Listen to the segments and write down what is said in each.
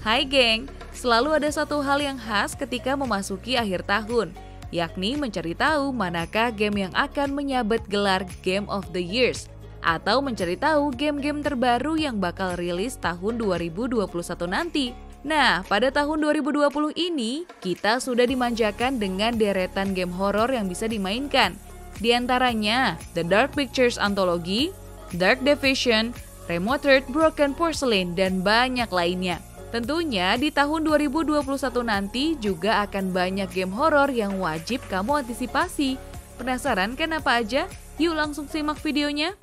Hai geng, selalu ada satu hal yang khas ketika memasuki akhir tahun, yakni mencari tahu manakah game yang akan menyabet gelar Game of the Years, atau mencari tahu game-game terbaru yang bakal rilis tahun 2021 nanti. Nah, pada tahun 2020 ini, kita sudah dimanjakan dengan deretan game horor yang bisa dimainkan. Di antaranya, The Dark Pictures Anthology, Dark Division, Remote Earth Broken Porcelain, dan banyak lainnya. Tentunya di tahun 2021 nanti juga akan banyak game horor yang wajib kamu antisipasi. Penasaran kan apa aja? Yuk langsung simak videonya.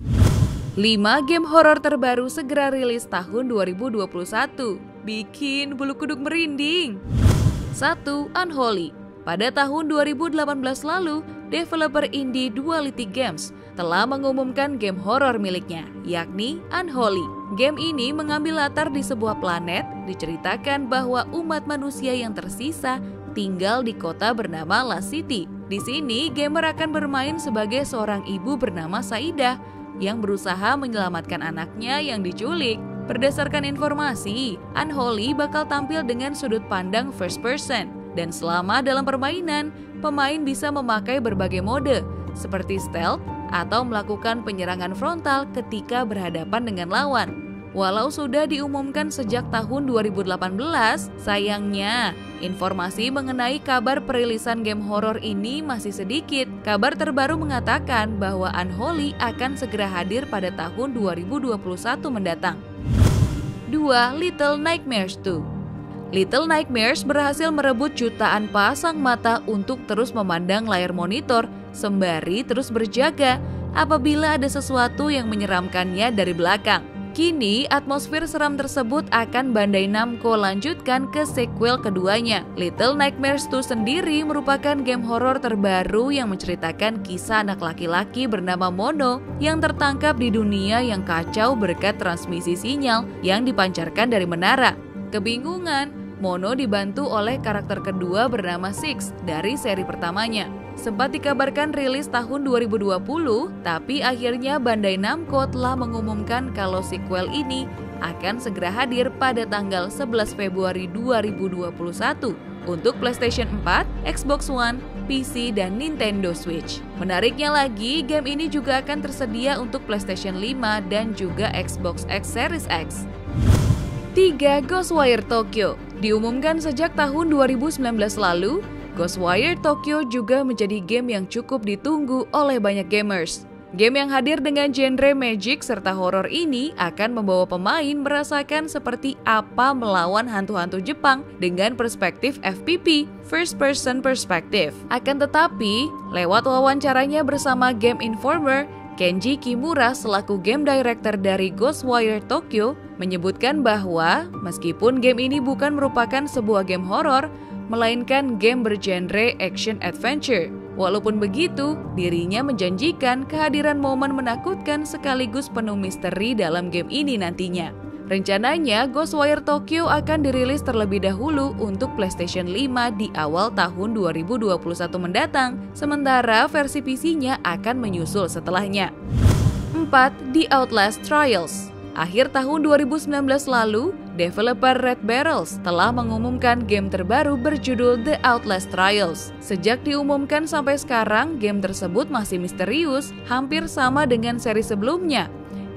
5 game horor terbaru segera rilis tahun 2021. Bikin bulu kuduk merinding. 1. Unholy. Pada tahun 2018 lalu, developer indie Duality Games telah mengumumkan game horor miliknya, yakni Unholy. Game ini mengambil latar di sebuah planet, diceritakan bahwa umat manusia yang tersisa tinggal di kota bernama Lost City. Di sini, gamer akan bermain sebagai seorang ibu bernama Saidah yang berusaha menyelamatkan anaknya yang diculik. Berdasarkan informasi, Unholy bakal tampil dengan sudut pandang first person. Dan selama dalam permainan, pemain bisa memakai berbagai mode, seperti stealth atau melakukan penyerangan frontal ketika berhadapan dengan lawan. Walau sudah diumumkan sejak tahun 2018, sayangnya informasi mengenai kabar perilisan game horor ini masih sedikit. Kabar terbaru mengatakan bahwa Unholy akan segera hadir pada tahun 2021 mendatang. 2. Little Nightmares 2. Little Nightmares berhasil merebut jutaan pasang mata untuk terus memandang layar monitor sembari terus berjaga apabila ada sesuatu yang menyeramkannya dari belakang. Kini, atmosfer seram tersebut akan Bandai Namco lanjutkan ke sequel keduanya. Little Nightmares 2 sendiri merupakan game horor terbaru yang menceritakan kisah anak laki-laki bernama Mono yang tertangkap di dunia yang kacau berkat transmisi sinyal yang dipancarkan dari menara. Kebingungan, Mono dibantu oleh karakter kedua bernama Six dari seri pertamanya. Sempat dikabarkan rilis tahun 2020, tapi akhirnya Bandai Namco telah mengumumkan kalau sequel ini akan segera hadir pada tanggal 11 Februari 2021 untuk PlayStation 4, Xbox One, PC, dan Nintendo Switch. Menariknya lagi, game ini juga akan tersedia untuk PlayStation 5 dan juga Xbox X Series X. 3. Ghostwire Tokyo. Diumumkan sejak tahun 2019 lalu, Ghostwire Tokyo juga menjadi game yang cukup ditunggu oleh banyak gamers. Game yang hadir dengan genre magic serta horor ini akan membawa pemain merasakan seperti apa melawan hantu-hantu Jepang dengan perspektif FPP, First Person Perspective. Akan tetapi, lewat wawancaranya bersama Game Informer, Kenji Kimura selaku game director dari Ghostwire Tokyo menyebutkan bahwa meskipun game ini bukan merupakan sebuah game horor, melainkan game bergenre action adventure. Walaupun begitu, dirinya menjanjikan kehadiran momen menakutkan sekaligus penuh misteri dalam game ini nantinya. Rencananya, Ghostwire Tokyo akan dirilis terlebih dahulu untuk PlayStation 5 di awal tahun 2021 mendatang, sementara versi PC-nya akan menyusul setelahnya. 4. The Outlast Trials. Akhir tahun 2019 lalu, developer Red Barrels telah mengumumkan game terbaru berjudul The Outlast Trials. Sejak diumumkan sampai sekarang, game tersebut masih misterius, hampir sama dengan seri sebelumnya.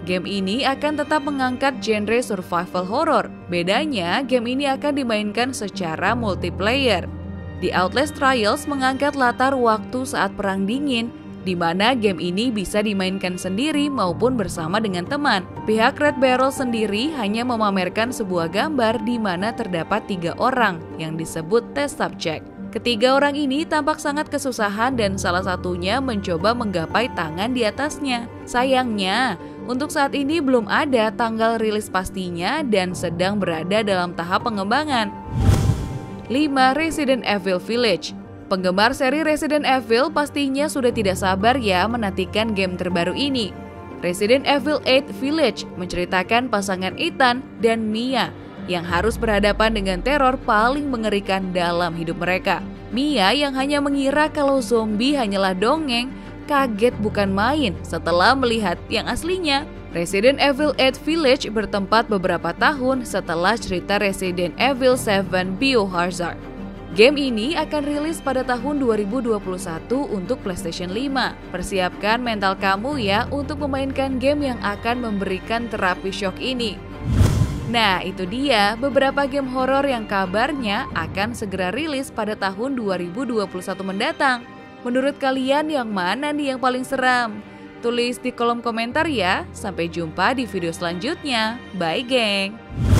Game ini akan tetap mengangkat genre survival horror. Bedanya, game ini akan dimainkan secara multiplayer. The Outlast Trials mengangkat latar waktu saat Perang Dingin, di mana game ini bisa dimainkan sendiri maupun bersama dengan teman. Pihak Red Barrel sendiri hanya memamerkan sebuah gambar di mana terdapat 3 orang yang disebut test subject. Ketiga orang ini tampak sangat kesusahan dan salah satunya mencoba menggapai tangan di atasnya. Sayangnya, untuk saat ini belum ada tanggal rilis pastinya dan sedang berada dalam tahap pengembangan. 5. Resident Evil Village. Penggemar seri Resident Evil pastinya sudah tidak sabar ya menantikan game terbaru ini. Resident Evil 8 Village menceritakan pasangan Ethan dan Mia yang harus berhadapan dengan teror paling mengerikan dalam hidup mereka. Mia yang hanya mengira kalau zombie hanyalah dongeng, kaget bukan main setelah melihat yang aslinya. Resident Evil 8 Village bertempat beberapa tahun setelah cerita Resident Evil 7 Biohazard. Game ini akan rilis pada tahun 2021 untuk PlayStation 5. Persiapkan mental kamu ya untuk memainkan game yang akan memberikan terapi shock ini. Nah, itu dia beberapa game horor yang kabarnya akan segera rilis pada tahun 2021 mendatang. Menurut kalian yang mana nih yang paling seram? Tulis di kolom komentar ya. Sampai jumpa di video selanjutnya. Bye, geng!